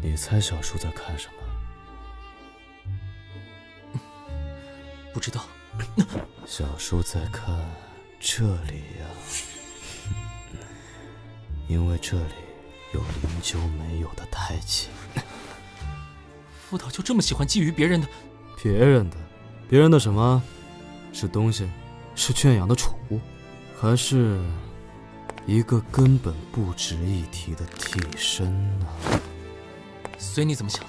你猜小叔在看什么？不知道。小叔在看这里呀，因为这里有灵鹫没有的胎气。傅导就这么喜欢觊觎别人的？别人的什么？是东西？是圈养的宠物？还是一个根本不值一提的替身呢？随你怎么想。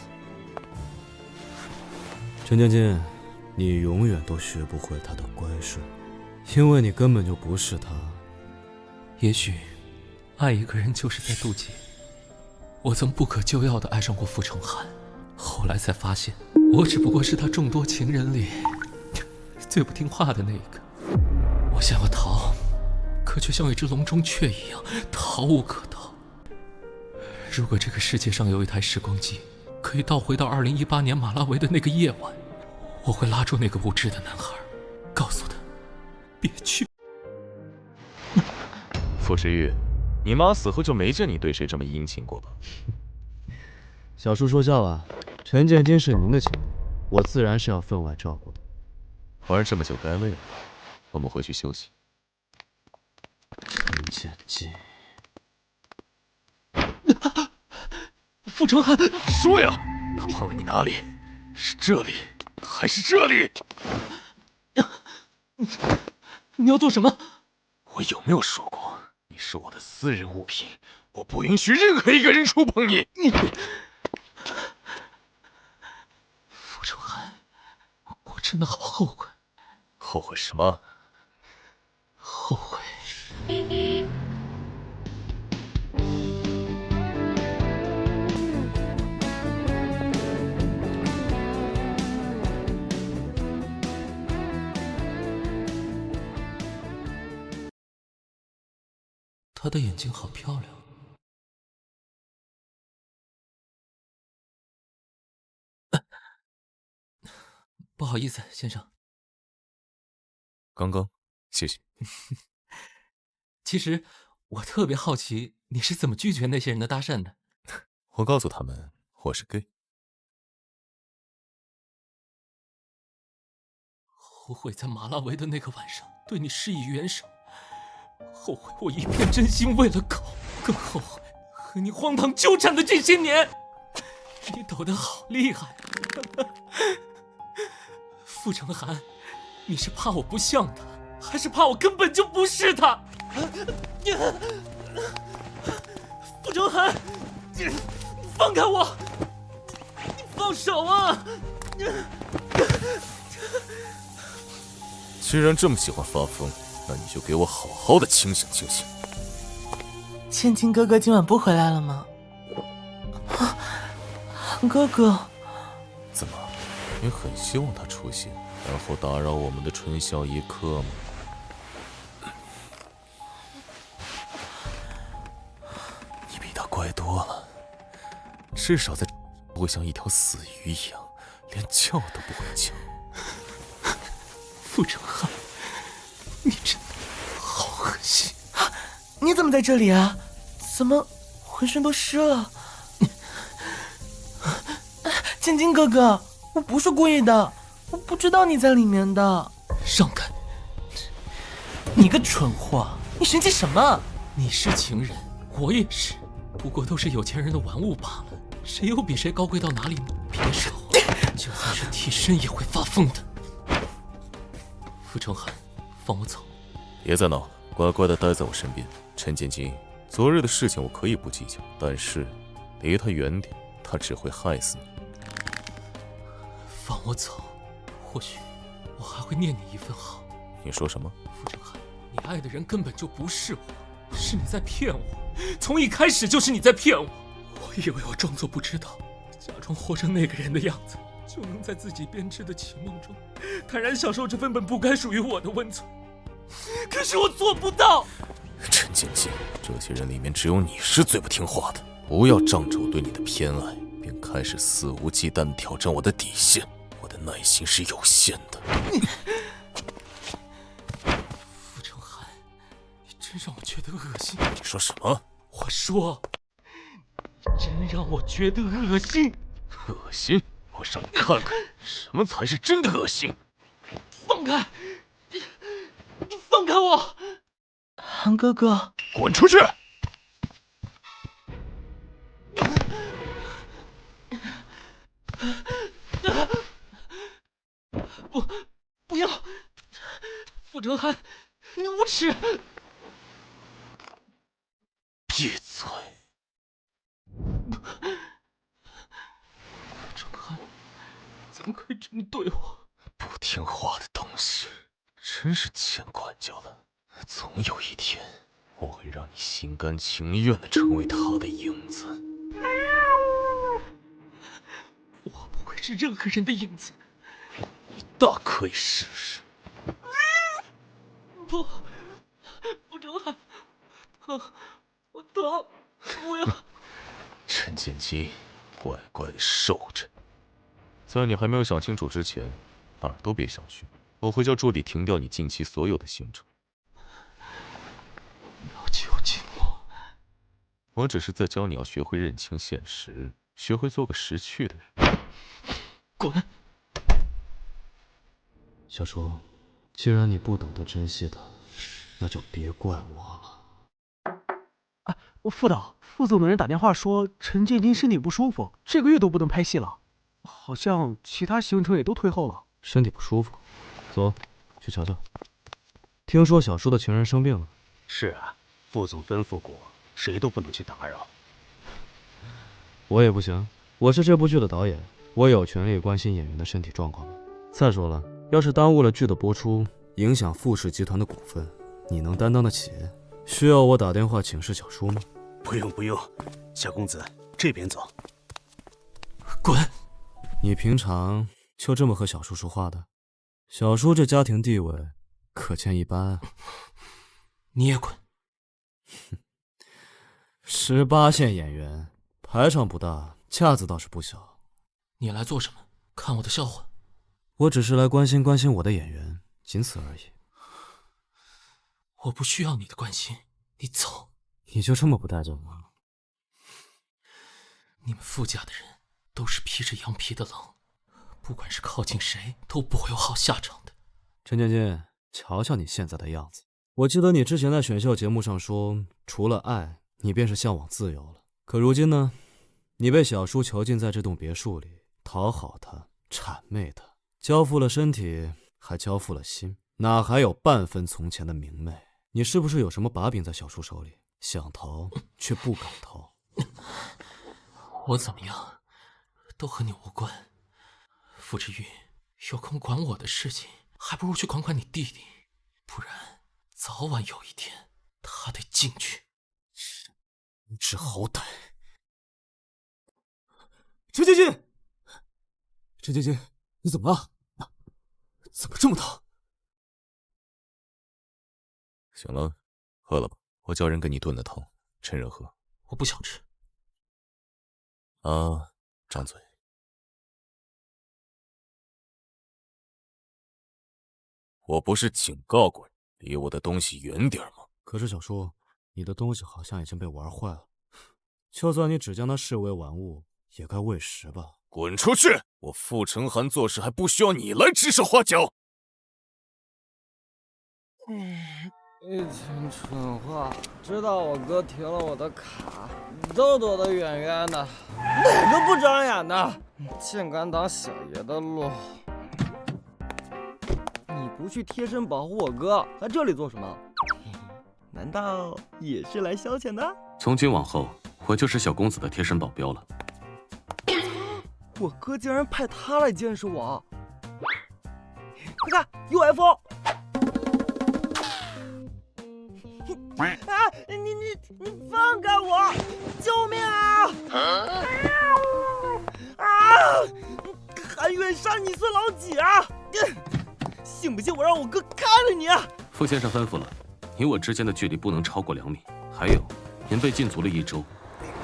陈建进，你永远都学不会他的乖顺，因为你根本就不是他。也许，爱一个人就是在妒忌。我曾不可救药地爱上过傅成涵，后来才发现，我只不过是他众多情人里最不听话的那一个。我想要逃，可却像一只笼中雀一样，逃无可逃。如果这个世界上有一台时光机，可以倒回到2018年马拉维的那个夜晚，我会拉住那个无知的男孩，告诉他别去。傅时玉，你妈死后就没见你对谁这么殷勤过吧？小叔说笑啊，陈建金是您的亲人，我自然是要分外照顾的。玩这么久该累了，我们回去休息。陈建金，傅成涵，说呀，他问你哪里？是这里，还是这里？你要做什么？我有没有说过，你是我的私人物品，我不允许任何一个人触碰你。傅成涵，我真的好后悔。后悔什么？后悔。她的眼睛好漂亮。不好意思，先生。刚刚，谢谢。其实我特别好奇，你是怎么拒绝那些人的搭讪的？我告诉他们我是 gay。后悔在马拉维的那个晚上对你施以援手，后悔我一片真心为了狗，更后悔和你荒唐纠缠的这些年。你抖得好厉害。傅成涵，你是怕我不像他，还是怕我根本就不是他？傅成涵，放开我！你放手啊！既然这么喜欢发疯，那你就给我好好的清醒清醒。千金哥哥今晚不回来了吗？韩哥哥，怎么，你很希望他出现，然后打扰我们的春宵一刻吗？你比他乖多了，至少在不会像一条死鱼一样，连叫都不会叫。傅成涵，你真的好恶心！你怎么在这里啊？怎么浑身都湿了？千金哥哥，我不是故意的，我不知道你在里面的。让开！你个蠢货，你生气什么？你是情人，我也是，不过都是有钱人的玩物罢了，谁又比谁高贵到哪里呢？别说话，就算是替身也会发疯的。傅成涵，放我走！别再闹了，乖乖的待在我身边。陈建金，昨日的事情我可以不计较，但是离他远点，他只会害死你。放我走，或许我还会念你一份好。你说什么？傅成涵，你爱的人根本就不是我，是你在骗我，从一开始就是你在骗我。我以为我装作不知道，假装活成那个人的样子，就能在自己编织的情梦中坦然享受这份本不该属于我的温存。可是我做不到。陈建金，这些人里面只有你是最不听话的。不要仗着我对你的偏爱，便开始肆无忌惮地挑战我的底线。我的耐心是有限的。傅成涵，你真让我觉得恶心。你说什么？我说，真让我觉得恶心。恶心？我让你看看什么才是真的恶心！放开！放开我！韩哥哥，滚出去！不要！傅成汉，你无耻！闭嘴！傅成汉，怎么可以这么对我？不听话的东西，真是见管教了。总有一天，我会让你心甘情愿的成为他的影子。我不会是任何人的影子。你大可以试试。不，傅成汉，我疼，不要！陈建基，乖乖的受着。在你还没有想清楚之前，哪儿都别想去。我会叫助理停掉你近期所有的行程。要囚禁我？我只是在教你要学会认清现实，学会做个识趣的人。滚！小叔，既然你不懂得珍惜他，那就别怪我了。副导，副总的人打电话说陈建金身体不舒服，这个月都不能拍戏了，好像其他行程也都推后了。身体不舒服，走，去瞧瞧。听说小叔的情人生病了。是啊，副总吩咐过，谁都不能去打扰。我也不行，我是这部剧的导演，我有权利关心演员的身体状况的。再说了，要是耽误了剧的播出，影响傅氏集团的股份，你能担当得起？需要我打电话请示小叔吗？不用不用，小公子这边走。滚！你平常就这么和小叔说话的？小叔这家庭地位可见一斑啊。你也滚！18线演员，排场不大，架子倒是不小。你来做什么？看我的笑话？我只是来关心关心我的演员，仅此而已。我不需要你的关心，你走。你就这么不带劲吗？你们傅家的人都是披着羊皮的狼，不管是靠近谁都不会有好下场的。陈建金，瞧瞧你现在的样子。我记得你之前在选秀节目上说，除了爱，你便是向往自由了。可如今呢，你被小叔囚禁在这栋别墅里，讨好他，谄媚他，交付了身体，还交付了心，哪还有半分从前的明媚？你是不是有什么把柄在小叔手里，想逃却不敢逃？我怎么样，都和你无关。傅之玉，有空管我的事情，还不如去管管你弟弟，不然早晚有一天他得进去。不知好歹！陈建金，陈建金，你怎么了？怎么这么疼？行了，喝了吧，我叫人给你炖的汤，趁热喝。我不想吃。啊，张嘴。我不是警告过你，离我的东西远点吗？可是小叔，你的东西好像已经被玩坏了。就算你只将它视为玩物，也该喂食吧？滚出去！我傅成涵做事还不需要你来指手画脚。一群蠢话，知道我哥停了我的卡，都躲得远远的，哪个不长眼的？竟敢挡小爷的路！你不去贴身保护我哥，来这里做什么？难道也是来消遣的？从今往后，我就是小公子的贴身保镖了。我哥竟然派他来监视我！快看，UFO！啊！你放开我！救命啊！韩远山，你算老几啊？信不信我让我哥开了你？傅先生吩咐了，你我之间的距离不能超过2米。还有，您被禁足了1周。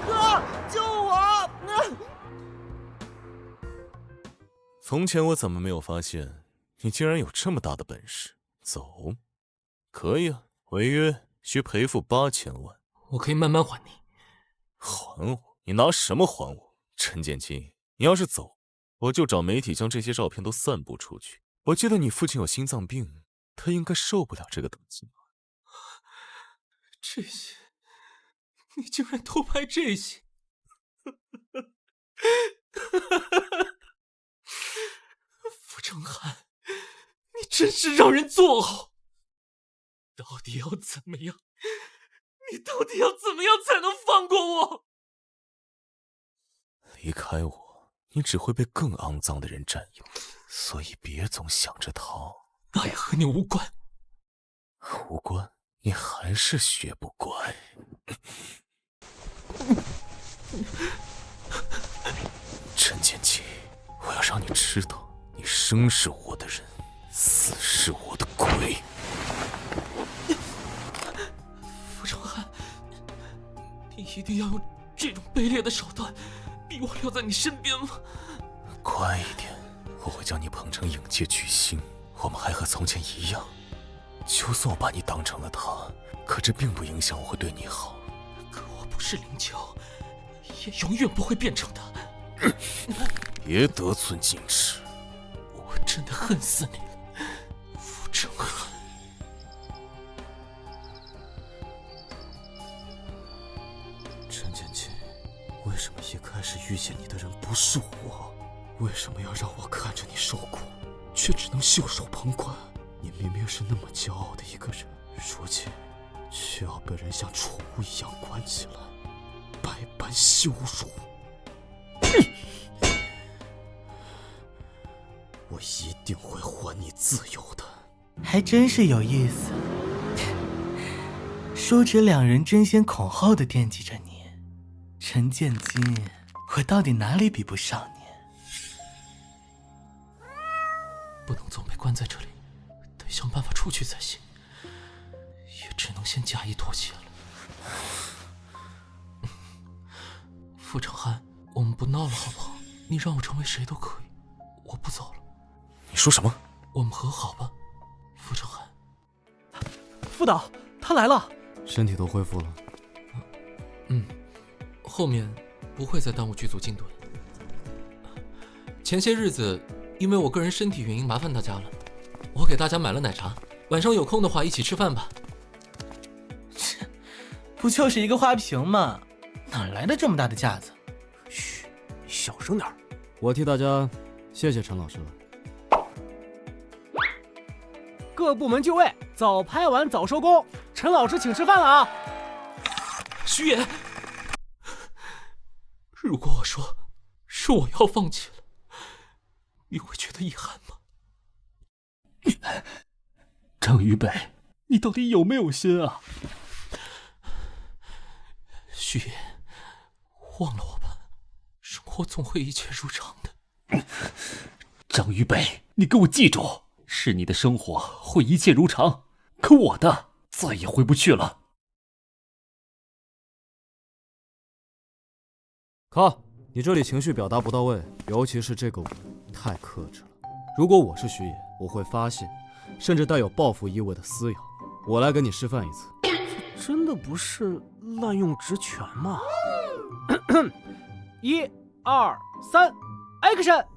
哥，救我！从前我怎么没有发现，你竟然有这么大的本事？走，可以啊，违约需赔付8000万。我可以慢慢还你。还我？你拿什么还我？陈建清，你要是走，我就找媒体将这些照片都散布出去。我记得你父亲有心脏病，他应该受不了这个打击。这些，你竟然偷拍这些！傅成汉，你真是让人作呕！到底要怎么样？你到底要怎么样才能放过我？离开我，你只会被更肮脏的人占有，所以别总想着逃。那也和你无关。无关，你还是学不乖。陈建奇，我要让你知道，你生是我的人，死是我的鬼。傅成汉，你一定要用这种卑劣的手段逼我留在你身边吗？乖一点，我会将你捧成影界巨星，我们还和从前一样。就算我把你当成了他，可这并不影响我会对你好。可我不是林秋，也永远不会变成他。别得寸进尺，我真的恨死你了，傅成汉。陈建清，为什么一开始遇见你的人不是我？为什么要让我看着你受苦，却只能袖手旁观？你明明是那么骄傲的一个人，如今却要被人像宠物一样关起来，百般羞辱。我一定会还你自由的。还真是有意思。说着，两人争先恐后的惦记着你。陈建金，我到底哪里比不上你？不能总被关在这里，得想办法出去才行。也只能先假意妥协了。傅成汉，我们不闹了好不好？你让我成为谁都可以，我不走了。你说什么？我们和好吧，傅成汉。副导，他来了。身体都恢复了。后面不会再耽误剧组进度了。前些日子因为我个人身体原因麻烦大家了，我给大家买了奶茶，晚上有空的话一起吃饭吧。不就是一个花瓶吗？哪来的这么大的架子？嘘，你小声点。我替大家谢谢陈老师了。各部门就位，早拍完早收工。陈老师请吃饭了啊！徐野，如果我说是我要放弃了，你会觉得遗憾吗？张于北，你到底有没有心啊？徐野，忘了我吧，生活总会一切如常的。张于北，你给我记住，是你的生活会一切如常，可我的再也回不去了。卡，你这里情绪表达不到位，尤其是这个我太克制了。如果我是徐野，我会发泄，甚至带有报复意味的撕咬。我来跟你示范一次。真的不是滥用职权吗？1、2、3 ，Action！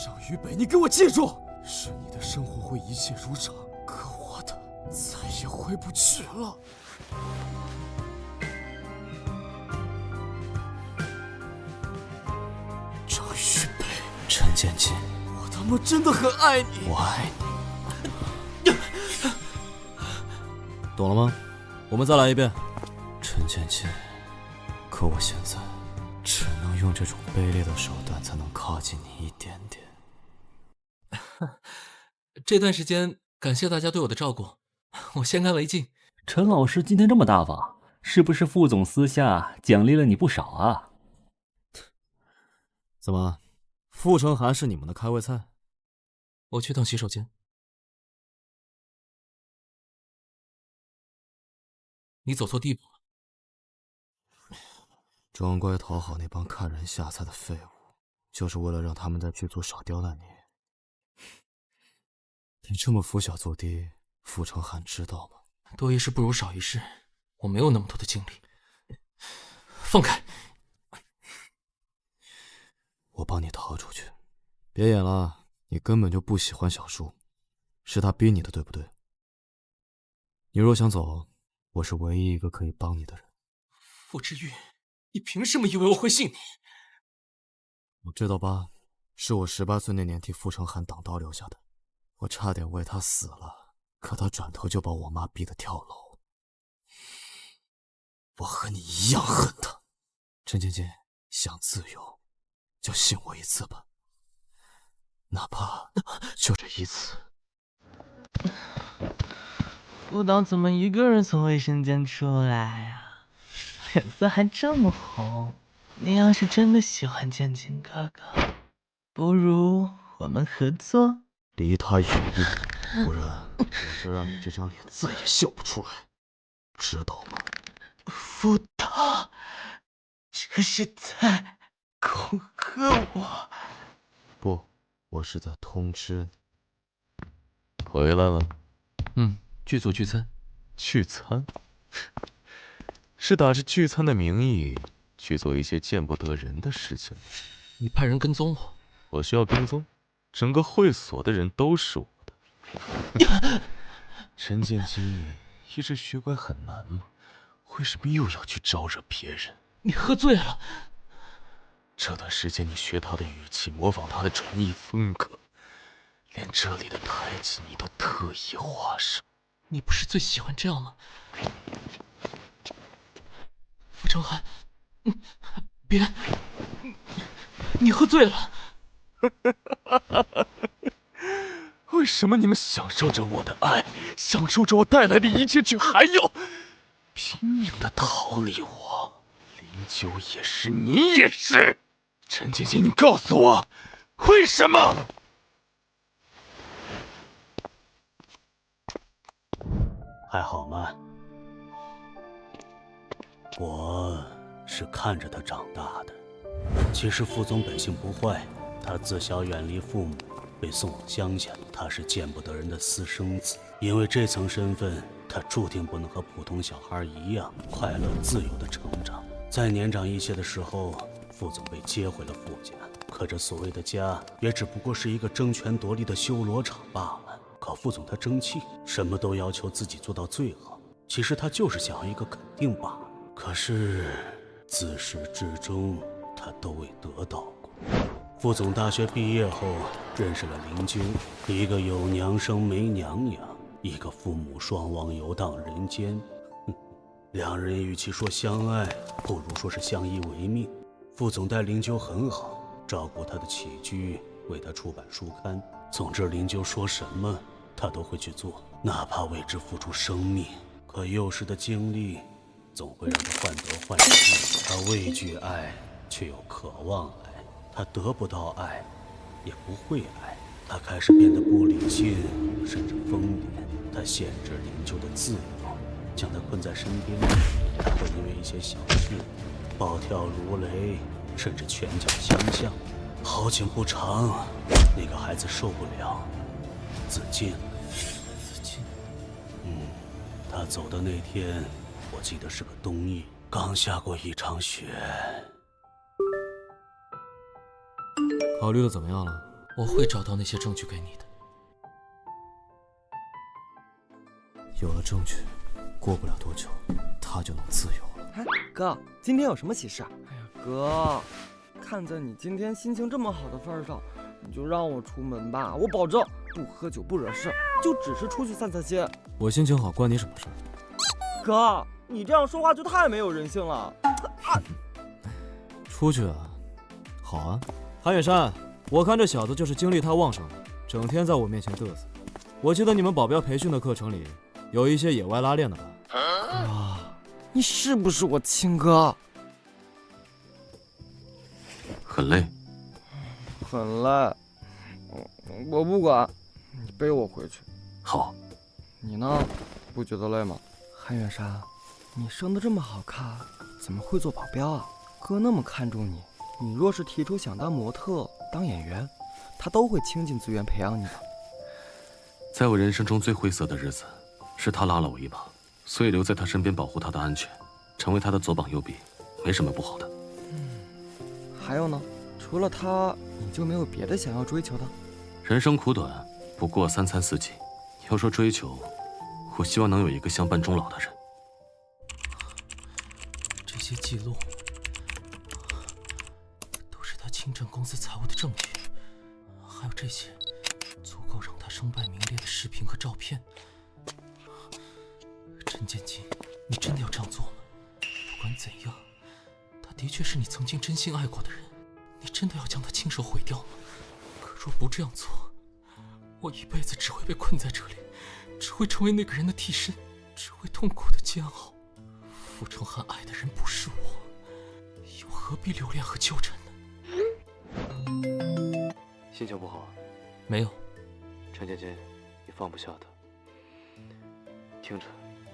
张于北，你给我记住，是你的生活会一切如常，可我的再也回不去了。张于北，陈建金，我他妈真的很爱你，我爱你，懂了吗？我们再来一遍。陈建金，可我现在只能用这种卑劣的手段才能靠近你一点点。这段时间感谢大家对我的照顾，我先干为敬。陈老师今天这么大方，是不是副总私下奖励了你不少啊？怎么，傅成涵是你们的开胃菜？我去趟洗手间。你走错地步了。装乖讨好那帮看人下菜的废物，就是为了让他们在剧组少刁难你。你这么俯小做低，傅成涵知道吗？多一事不如少一事，我没有那么多的精力。放开！帮你逃出去。别演了，你根本就不喜欢小叔，是他逼你的，对不对？你若想走，我是唯一一个可以帮你的人。傅之玉，你凭什么以为我会信你？我知道吧，是我18岁那年替傅成汉挡刀留下的，我差点为他死了，可他转头就把我妈逼得跳楼。我和你一样恨他。陈芊芊，想自由，就信我一次吧，哪怕就这一次。副导怎么一个人从卫生间出来呀？脸色还这么红。你要是真的喜欢芊芊哥哥，不如我们合作，离他远一点，不然我就让你这张脸再也笑不出来，知道吗？副导，这是在恐吓我。不，我是在通知你。回来了。剧组聚餐。聚餐？是打着聚餐的名义去做一些见不得人的事情。你派人跟踪我？我需要跟踪？整个会所的人都是我的。陈建基一直学乖很难吗？为什么又要去招惹别人？你喝醉了。这段时间你学他的语气，模仿他的传译风格，连这里的台词你都特意画上。你不是最喜欢这样吗？傅成汉，别，你喝醉了。为什么你们享受着我的爱，享受着我带来的一切，却还要拼命的逃离我？林九也是，你也是。陈芊芊，你告诉我，为什么？还好吗？我是看着他长大的。其实傅总本性不坏，他自小远离父母，被送往乡下，他是见不得人的私生子。因为这层身份，他注定不能和普通小孩一样快乐自由的成长。再年长一些的时候，傅总被接回了傅家，可这所谓的家，也只不过是一个争权夺利的修罗场罢了。可傅总他争气，什么都要求自己做到最好。其实他就是想要一个肯定罢了。可是自始至终，他都未得到过。傅总大学毕业后认识了林纠，一个有娘生没娘养，一个父母双亡游荡人间。两人与其说相爱，不如说是相依为命。傅总待林纠很好，照顾他的起居，为他出版书刊。总之，林纠说什么，他都会去做，哪怕为之付出生命。可幼时的经历，总会让他患得患失。他畏惧爱，却又渴望爱。他得不到爱，也不会爱。他开始变得不理性，甚至疯癫。他限制林纠的自由，将他困在身边。他会因为一些小事暴跳如雷，甚至拳脚相向。好景不长，那个孩子受不了，自尽了。自尽？他走的那天，我记得是个冬夜，刚下过一场雪。考虑的怎么样了？我会找到那些证据给你的。有了证据，过不了多久，他就能自由了。哎，哥，今天有什么喜事？哎呀，哥，看在你今天心情这么好的份上，你就让我出门吧，我保证不喝酒不惹事，就只是出去散散心。我心情好关你什么事？哥，你这样说话就太没有人性了。出去啊？好啊。韩远山，我看这小子就是精力太旺盛了，整天在我面前嘚瑟。我记得你们保镖培训的课程里有一些野外拉练的吧？哥，你是不是我亲哥？很累，很累，我不管，你背我回去。好。你呢？不觉得累吗？韩远山，你生得这么好看，怎么会做保镖啊？哥那么看重你，你若是提出想当模特、当演员，他都会倾尽资源培养你的。在我人生中最灰色的日子，是他拉了我一把，所以留在他身边保护他的安全，成为他的左膀右臂，没什么不好的。还有呢？除了他，你就没有别的想要追求的？人生苦短，不过三餐四季。要说追求，我希望能有一个相伴终老的人。这些记录都是他清正公司财务的证据，还有这些足够让他身败名裂的视频和照片。陈建金，你真的要这样做吗？不管怎样，他的确是你曾经真心爱过的人，你真的要将他亲手毁掉吗？可若不这样做，我一辈子只会被困在这里，只会成为那个人的替身，只会痛苦的煎熬。傅成汉爱的人不是我，又何必留恋和纠缠呢？心情不好？没有。陈建金，你放不下他。听着，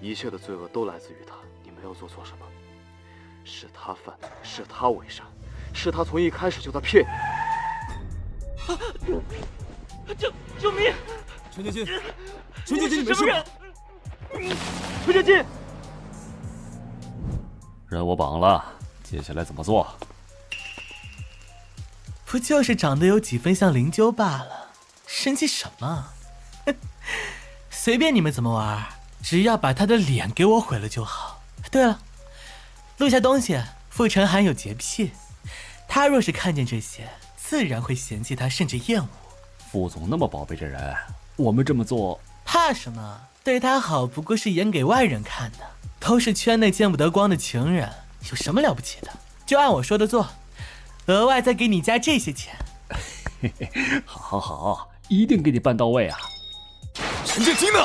一切的罪恶都来自于他，你没有做错什么，是他犯的，是他伪善，是他从一开始就在骗你。救命！陈建金，陈建金，你没事吧？陈建金，任务绑了，接下来怎么做？不就是长得有几分像灵鹫罢了，生气什么？随便你们怎么玩，只要把他的脸给我毁了就好。对了，录下东西。傅成涵有洁癖，他若是看见这些，自然会嫌弃他，甚至厌恶。傅总那么宝贝这人，我们这么做怕什么？对他好不过是演给外人看的，都是圈内见不得光的情人，有什么了不起的？就按我说的做，额外再给你加这些钱。好，好，一定给你办到位啊！陈建金呢？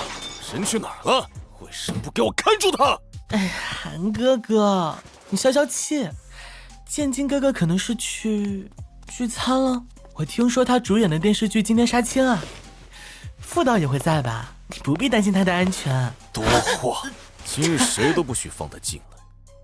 人去哪儿了？为什么不给我看住他？哎呀，韩哥哥，你消消气。建金哥哥可能是去聚餐了，我听说他主演的电视剧今天杀青啊。副导也会在吧？你不必担心他的安全。多话，今日谁都不许放他进来。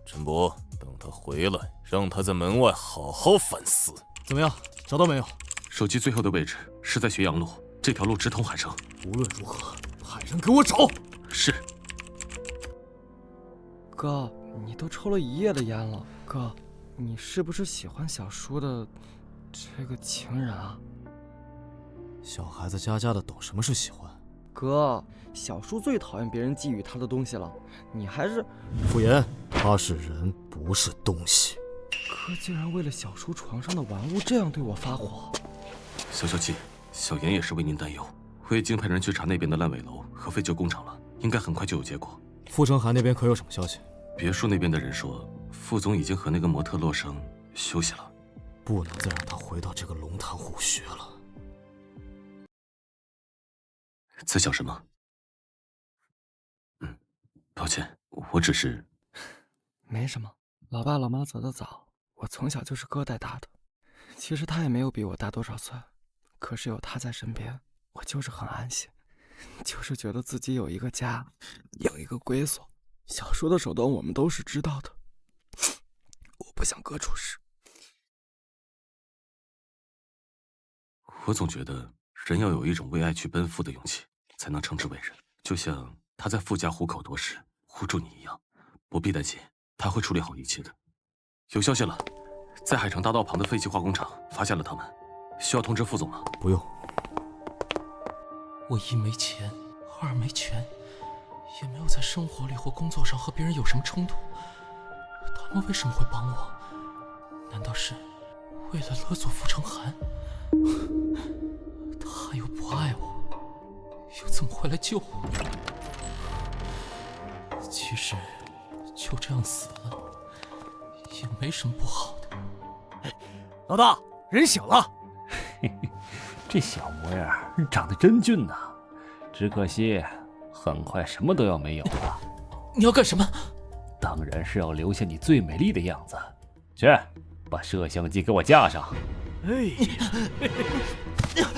陈伯，等他回来，让他在门外好好反思。怎么样，找到没有？手机最后的位置是在学阳路，这条路直通海城。无论如何，派人给我找。是。哥，你都抽了一夜的烟了，哥，你是不是喜欢小叔的这个情人啊？小孩子家家的懂什么是喜欢。哥，小叔最讨厌别人觊觎他的东西了，你还是……傅言，他是人，不是东西。哥竟然为了小叔床上的玩物这样对我发火。消消气，小严也是为您担忧，我已经派人去查那边的烂尾楼和废旧工厂了，应该很快就有结果。傅成涵那边可有什么消息？别墅那边的人说，傅总已经和那个模特洛生休息了，不能再让他回到这个龙潭虎穴了。在想什么？抱歉，我只是……没什么，老爸老妈走得早，我从小就是哥带大的。其实他也没有比我大多少岁，可是有他在身边，我就是很安心，就是觉得自己有一个家，有一个归所。小叔的手段我们都是知道的，我不想哥出事。我总觉得人要有一种为爱去奔赴的勇气，才能称之为人。就像他在傅家虎口夺食，护住你一样，不必担心，他会处理好一切的。有消息了，在海城大道旁的废弃化工厂发现了他们，需要通知傅总吗？不用。我一没钱，二没权，也没有在生活里或工作上和别人有什么冲突，他们为什么会帮我？难道是为了勒索傅成涵？他又不爱我，又怎么会来救我？其实就这样死了也没什么不好的。老大，人醒了。这小模样长得真俊呐，只可惜很快什么都要没有了。你要干什么？当然是要留下你最美丽的样子。去，把摄像机给我架上。哎呀，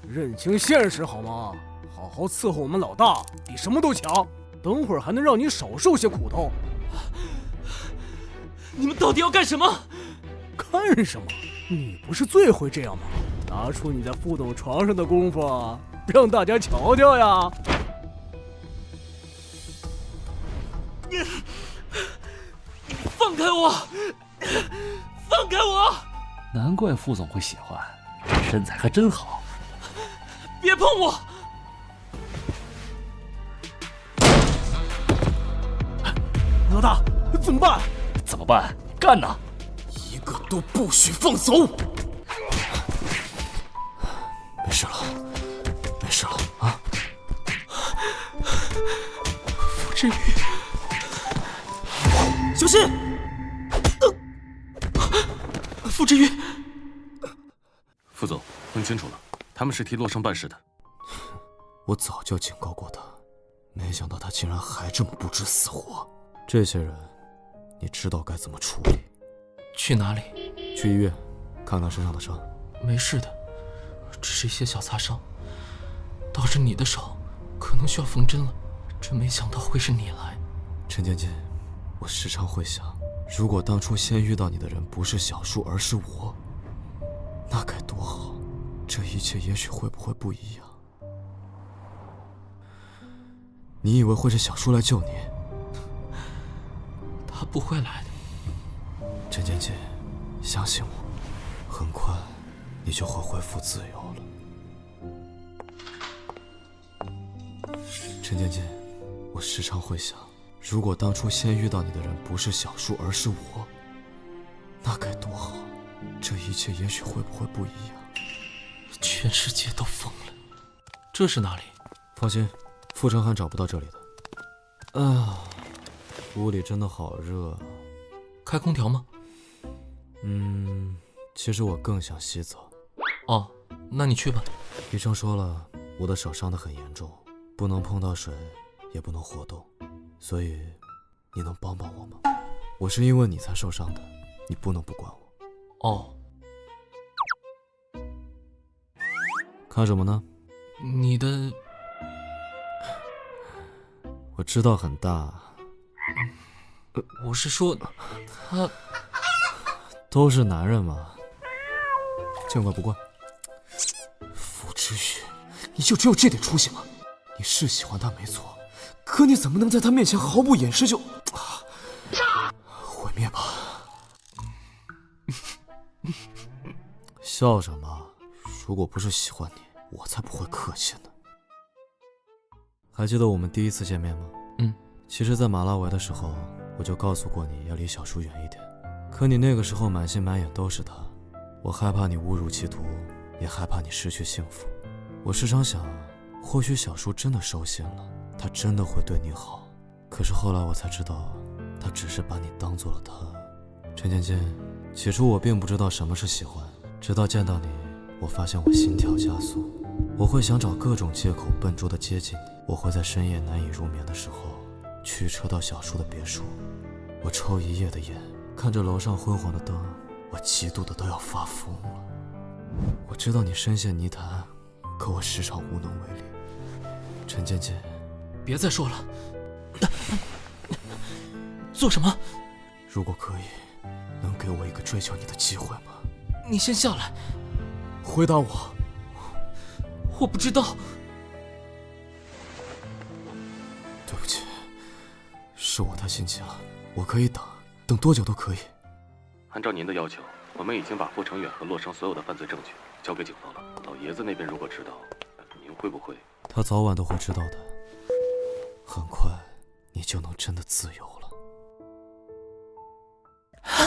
认清现实好吗？好好伺候我们老大，比什么都强。等会儿还能让你少受些苦头。你们到底要干什么？干什么？你不是最会这样吗？拿出你在副总床上的功夫，让大家瞧瞧呀！你放开！开我！放开我！难怪副总会喜欢，这身材还真好。别碰我！老大，怎么办？怎么办？干呐！一个都不许放走！没事了，没事了啊！傅之宇，小心！傅之宇，副总，问清楚了，他们是替洛生办事的。我早就警告过他，没想到他竟然还这么不知死活。这些人，你知道该怎么处理？去哪里？去医院，看看身上的伤。没事的，只是一些小擦伤。倒是你的手，可能需要缝针了。真没想到会是你来。陈芊芊，我时常会想，如果当初先遇到你的人不是小树，而是我，那该多好。这一切也许会不会不一样？你以为会是小树来救你？他不会来的。陈芊芊，相信我，很快你就会恢复自由了。陈芊芊，我时常会想，如果当初先遇到你的人不是小树，而是我，那该多好。这一切也许会不会不一样？全世界都疯了。这是哪里？放心，傅成汉找不到这里的。屋里真的好热啊。开空调吗？其实我更想洗澡。哦，那你去吧。医生说了，我的手伤得很严重，不能碰到水，也不能活动，所以你能帮帮我吗？我是因为你才受伤的，你不能不管我。哦，看什么呢？你的……我知道很大。我是说，他都是男人嘛，见怪不怪。傅之宇，你就只有这点出息吗？你是喜欢他没错，可你怎么能在他面前毫不掩饰就……毁灭吧！笑什么？如果不是喜欢你，我才不会客气呢。还记得我们第一次见面吗？其实在马拉维的时候，我就告诉过你要离小叔远一点，可你那个时候满心满眼都是他，我害怕你误入歧途，也害怕你失去幸福。我时常想，或许小叔真的收心了，他真的会对你好。可是后来我才知道，他只是把你当做了他。陈芊芊，起初我并不知道什么是喜欢，直到见到你，我发现我心跳加速，我会想找各种借口笨拙地接近你，我会在深夜难以入眠的时候驱车到小叔的别墅，我抽一夜的烟，看着楼上昏黄的灯，我嫉妒的都要发疯了。我知道你深陷泥潭，可我时常无能为力。陈芊芊，别再说了。做什么？如果可以，能给我一个追求你的机会吗？你先下来。回答我。我不知道。对不起，是我太心急了，我可以等多久都可以。按照您的要求，我们已经把傅成远和洛生所有的犯罪证据交给警方了。老爷子那边如果知道，您会不会？他早晚都会知道的。很快，你就能真的自由了。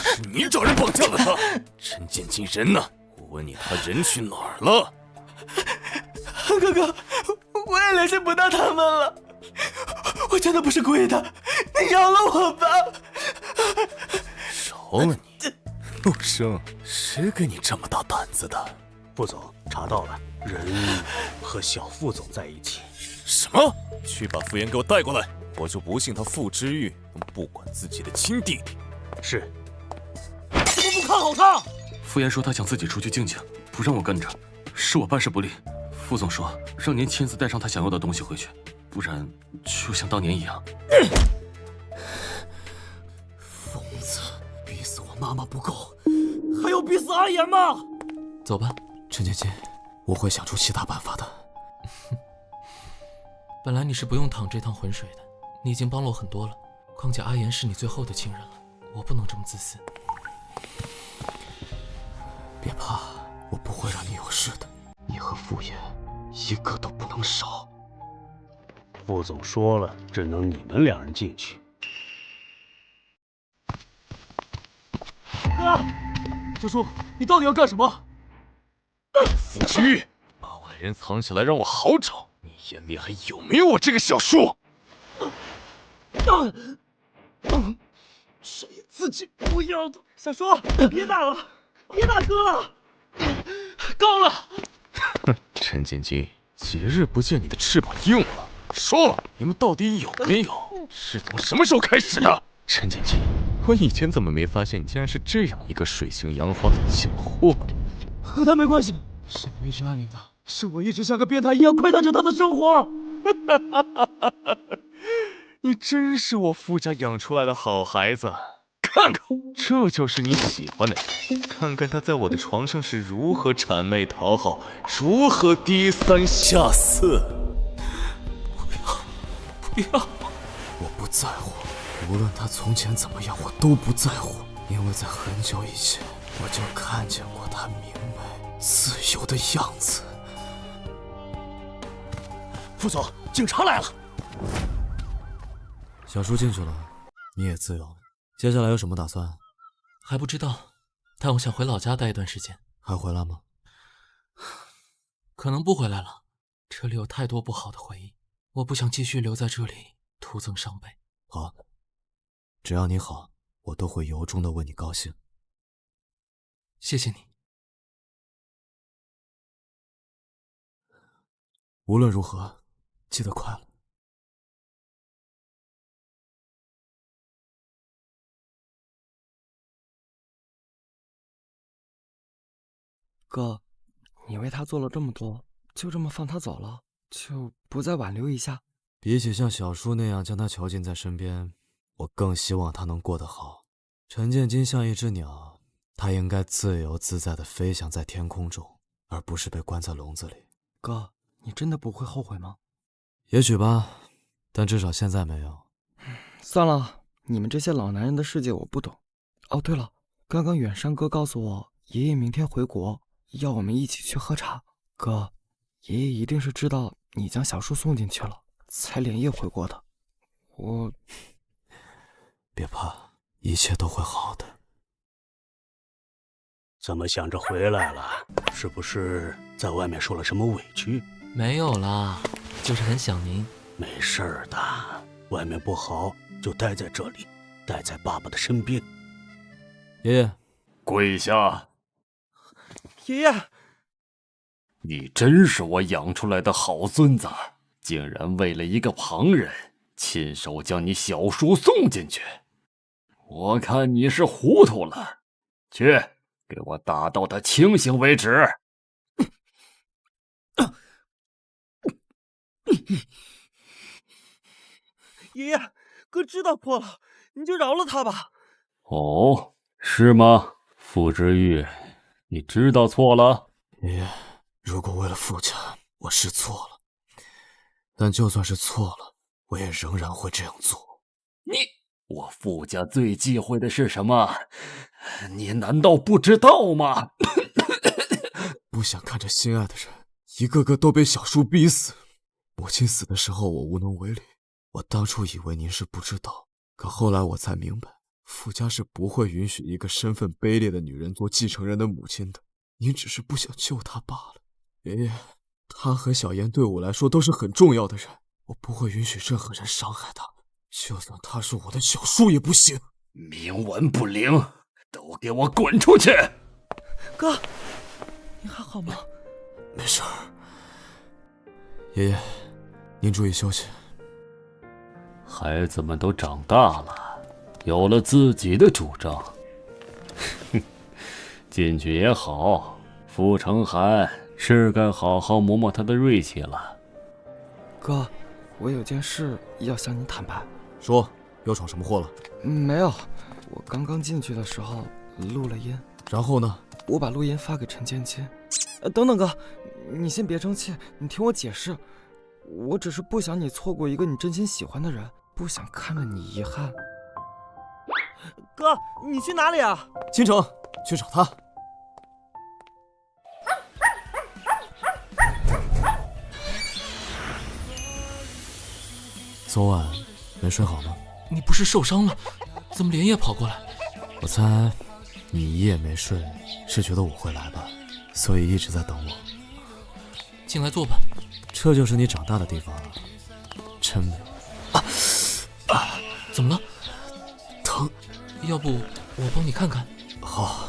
是你找人绑架了他？陈芊芊人呢？我问你，他人去哪儿了？哥哥，我也联系不到他们了，我真的不是故意的，你饶了我吧。饶了你？陆生，谁给你这么大胆子的？副总查到了，人和小副总在一起。什么？去把傅岩给我带过来！我就不信他傅之玉能不管自己的亲弟弟。是。我不看好他。傅岩说他想自己出去静静，不让我跟着，是我办事不力。傅总说让您亲自带上他想要的东西回去，不然就像当年一样。疯子，逼死我妈妈不够，还要逼死阿言吗？走吧，陈芊芊，我会想出其他办法的。本来你是不用淌这趟浑水的，你已经帮了我很多了。况且阿言是你最后的亲人了，我不能这么自私。别怕，我不会让你有事的。你和傅爷一个都不能少。副总说了，只能你们两人进去。小叔，你到底要干什么？傅之玉，把我的人藏起来，让我好找。你眼里还有没有我这个小叔？谁自己不要的？小叔，别打了，别打哥了，够了！陈建军，几日不见，你的翅膀硬了。说了，你们到底有没有？是从什么时候开始的？陈建军，我以前怎么没发现你竟然是这样一个水性杨花的小货？和他没关系，是我一直暗恋他，是我一直像个变态一样窥探着他的生活。你真是我傅家养出来的好孩子。看看，这就是你喜欢的人。看看他在我的床上是如何谄媚讨好，如何低三下四。不要！我不在乎，无论他从前怎么样，我都不在乎，因为在很久以前，我就看见过他明媚、自由的样子。副总，警察来了！小叔进去了，你也自由了。接下来有什么打算？还不知道，但我想回老家待一段时间。还回来吗？可能不回来了，这里有太多不好的回忆，我不想继续留在这里，徒增伤悲。好，只要你好，我都会由衷的为你高兴。谢谢你。无论如何，记得快乐。哥，你为他做了这么多，就这么放他走了，就不再挽留一下？比起像小叔那样将他囚禁在身边，我更希望他能过得好。陈建金像一只鸟，他应该自由自在地飞翔在天空中，而不是被关在笼子里。哥，你真的不会后悔吗？也许吧，但至少现在没有。算了，你们这些老男人的世界我不懂。哦，对了，刚刚远山哥告诉我，爷爷明天回国，要我们一起去喝茶。哥，爷爷一定是知道你将小叔送进去了，才连夜回国的。我……别怕，一切都会好的。怎么想着回来了？是不是在外面受了什么委屈？没有啦，就是很想您。没事儿的，外面不好就待在这里，待在爸爸的身边。爷爷，跪下！爷爷，你真是我养出来的好孙子，竟然为了一个旁人，亲手将你小叔送进去。我看你是糊涂了，去，给我打到他清醒为止。爷爷，哥知道错了，你就饶了他吧。哦，是吗？傅之玉，你知道错了？爷爷，如果为了傅家，我是错了，但就算是错了，我也仍然会这样做。我傅家最忌讳的是什么？你难道不知道吗？不想看着心爱的人一个个都被小叔逼死。母亲死的时候我无能为力，我当初以为您是不知道，可后来我才明白，傅家是不会允许一个身份卑劣的女人做继承人的母亲的。您只是不想救她罢了。爷爷，她和小妍对我来说都是很重要的人，我不会允许任何人伤害她，就算他是我的小叔也不行。冥顽不灵，都给我滚出去！哥，你还好吗？没事儿。爷爷，您注意休息。孩子们都长大了，有了自己的主张。进去也好，傅成寒是该好好磨磨他的锐气了。哥，我有件事要向你坦白。说，又闯什么祸了？没有，我刚刚进去的时候录了音。然后呢？我把录音发给陈建金。等等哥，你先别生气，你听我解释。我只是不想你错过一个你真心喜欢的人，不想看着你遗憾。哥，哥，你去哪里啊？倾城，去找他。昨晚没睡好吗？你不是受伤了，怎么连夜跑过来？我猜你一夜没睡，是觉得我会来吧，所以一直在等我。进来坐吧。这就是你长大的地方了，真美。怎么了？疼。要不我帮你看看？好。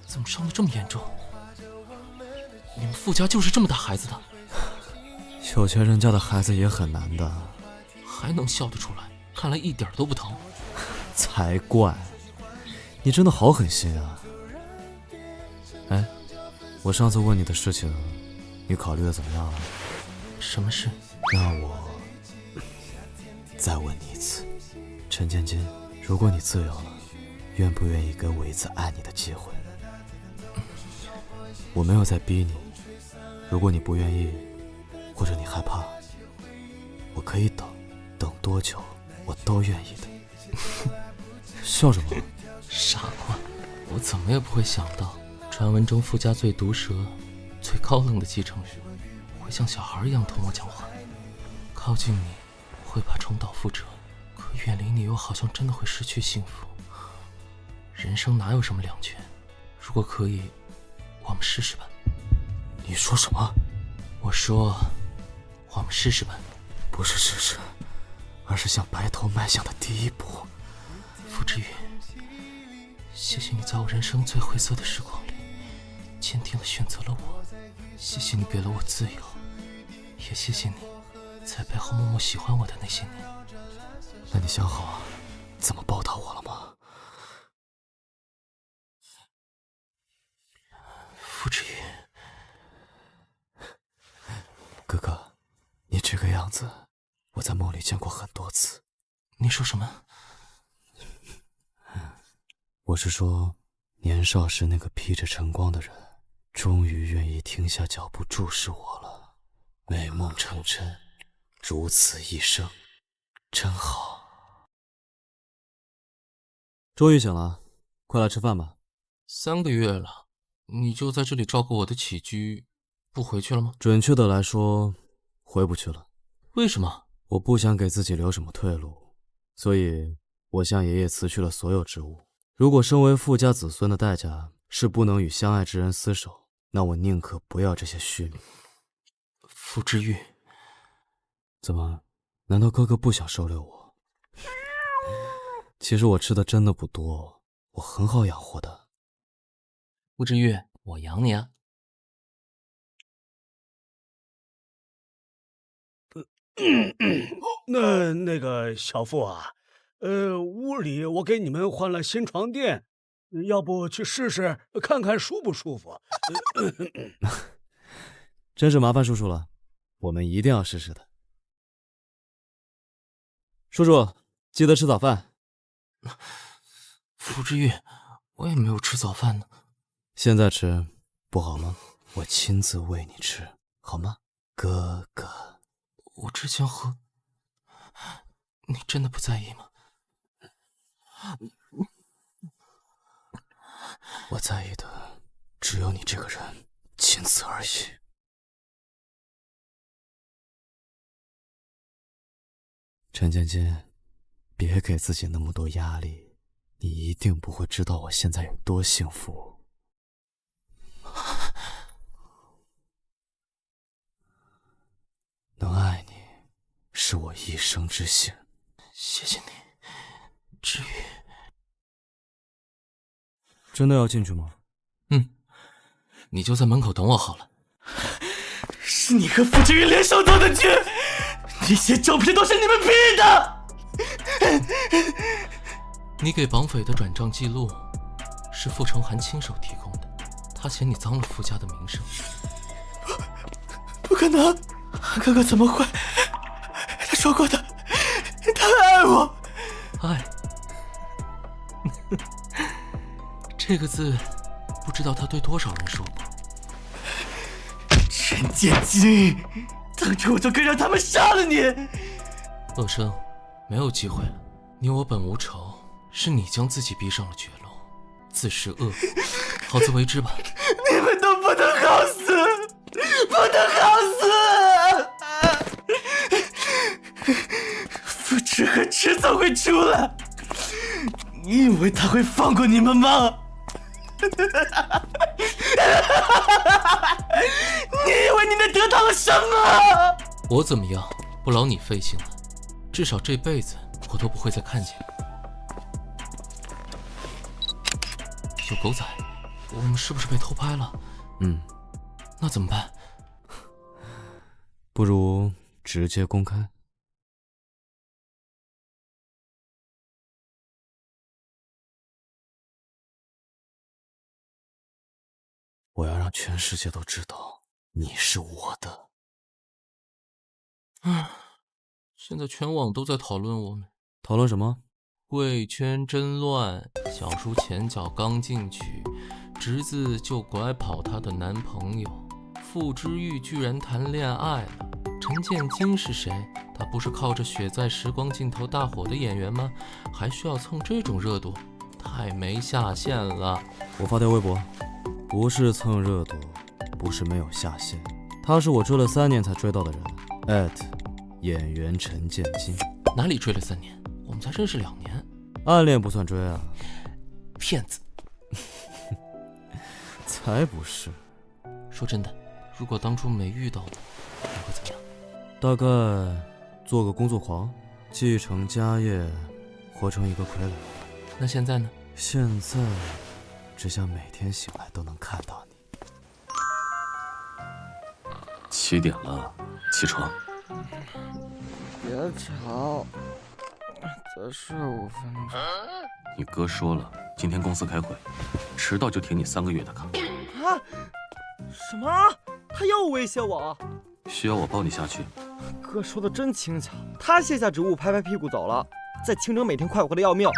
怎么伤得这么严重？你们傅家就是这么打孩子的？有钱人家的孩子也很难的。还能笑得出来，看来一点都不疼。才怪！你真的好狠心啊！哎，我上次问你的事情，你考虑的怎么样了？什么事？那我再问你一次，陈芊芊，如果你自由了，愿不愿意给我一次爱你的机会？我没有在逼你，如果你不愿意，或者你害怕，我可以等。等多久我都愿意的。笑什么？傻瓜，我怎么也不会想到，传闻中傅家最毒舌、最高冷的继承人，会像小孩一样同我讲话。靠近你会怕重蹈覆辙，可远离你又好像真的会失去幸福。人生哪有什么两全？如果可以，我们试试吧。你说什么？我说，我们试试吧。不是试试，而是向白头迈向的第一步。傅之宇，谢谢你在我人生最灰色的时光里，坚定地选择了我。谢谢你给了我自由，也谢谢你在背后默默喜欢我的那些年。那你想好怎么报答我了吗？傅之宇，哥哥，你这个样子，我在梦里见过很多次。你说什么？我是说，年少时那个披着晨光的人，终于愿意停下脚步注视我了。美梦成真，如此一生，真好。终于醒了，快来吃饭吧。3个月了，你就在这里照顾我的起居，不回去了吗？准确的来说，回不去了。为什么？我不想给自己留什么退路，所以我向爷爷辞去了所有职务。如果身为傅家子孙的代价是不能与相爱之人厮守，那我宁可不要这些虚名。傅之玉，怎么？难道哥哥不想收留我？其实我吃的真的不多，我很好养活的。傅之玉，我养你啊。那个小傅啊，屋里我给你们换了新床垫，要不去试试看看舒不舒服？真是麻烦叔叔了，我们一定要试试的。叔叔，记得吃早饭。傅之玉，我也没有吃早饭呢。现在吃不好吗？我亲自喂你吃，好吗，哥哥？我之前喝，你真的不在意吗？我在意的只有你这个人，仅此而已。陈芊芊，别给自己那么多压力，你一定不会知道我现在有多幸福。能爱你，是我一生之幸。谢谢你，之玉。真的要进去吗？你就在门口等我好了。是你和傅之玉联手做的局，这些照片都是你们逼的。你给绑匪的转账记录是傅成涵亲手提供的，他嫌你脏了傅家的名声。不可能，哥哥怎么会？他说过的，他爱我。爱这个字，不知道他对多少人说过。陈芊芊，当初我就该让他们杀了你。乐生，没有机会了。你我本无仇，是你将自己逼上了绝路，自食恶果，好自为之吧。你们都不能好死，不能好死！傅迟恒迟早会出来，你以为他会放过你们吗？你以为你能得到了什么？我怎么样，不劳你费心了，至少这辈子我都不会再看见你。小狗仔，我们是不是被偷拍了？那怎么办？不如直接公开。我要让全世界都知道你是我的。现在全网都在讨论我们。讨论什么？贵圈真乱，小叔前脚刚进去，侄子就拐跑她的男朋友，傅之玉居然谈恋爱了。陈建金是谁？他不是靠着《血在时光尽头》大火的演员吗？还需要蹭这种热度？太没下限了。我发条微博，不是蹭热度，不是没有下限，他是我追了3年才追到的人。演员陈建金。哪里追了3年？我们才认识2年。暗恋不算追啊。骗子。才不是。说真的，如果当初没遇到我，你会怎么样？大概做个工作狂，继承家业，活成一个傀儡。那现在呢？现在只想每天醒来都能看到你。7点了，起床。别吵，再睡5分钟。你哥说了，今天公司开会，迟到就停你3个月的卡。啊？什么？他又威胁我？需要我抱你下去？哥说的真轻巧，他卸下职务，拍拍屁股走了，在青城每天快活的要命，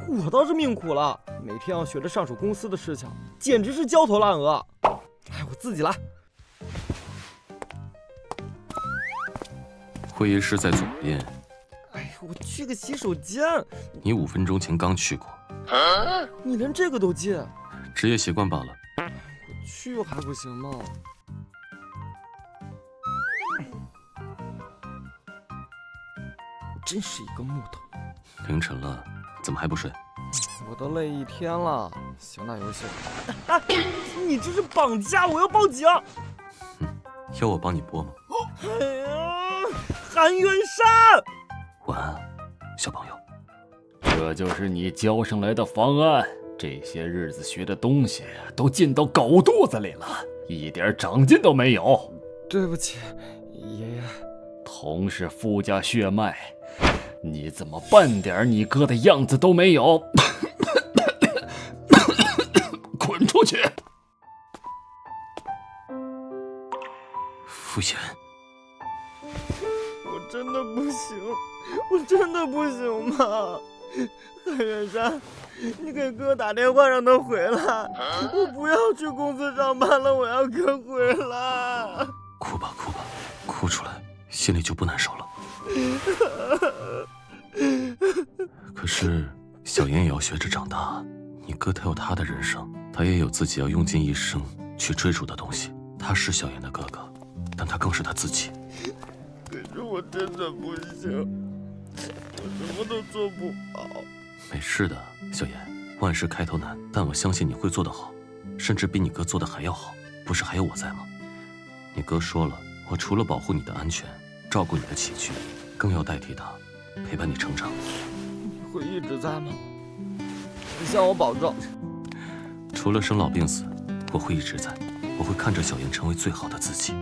我倒是命苦了，每天要学着上属公司的事情，简直是焦头烂额。哎，我自己来。会议室在左边。哎，我去个洗手间。你5分钟前刚去过。你连这个都记？职业习惯罢了。我去还不行吗？真是一个木头。凌晨了，怎么还不睡？我都累1天了。行，那游戏。啊！你这是绑架！我要报警！要我帮你播吗？哎呀，韩元山！晚安，小朋友。这就是你交上来的方案。这些日子学的东西都进到狗肚子里了，一点长进都没有。对不起，爷爷。同是傅家血脉，你怎么半点你哥的样子都没有？滚出去！傅言，我真的不行，我真的不行吗？韩元山，你给哥打电话让他回来，我不要去公司上班了，我要哥回来。哭吧哭吧，哭出来心里就不难受了。可是小妍也要学着长大，你哥他有他的人生，他也有自己要用尽一生去追逐的东西。他是小妍的哥哥，但他更是他自己。可是我真的不行，我什么都做不好。没事的，小妍，万事开头难，但我相信你会做得好，甚至比你哥做的还要好。不是还有我在吗？你哥说了，我除了保护你的安全，照顾你的起居，更要代替他陪伴你成长。你会一直在吗？你向我保证。除了生老病死，我会一直在，我会看着小妍成为最好的自己。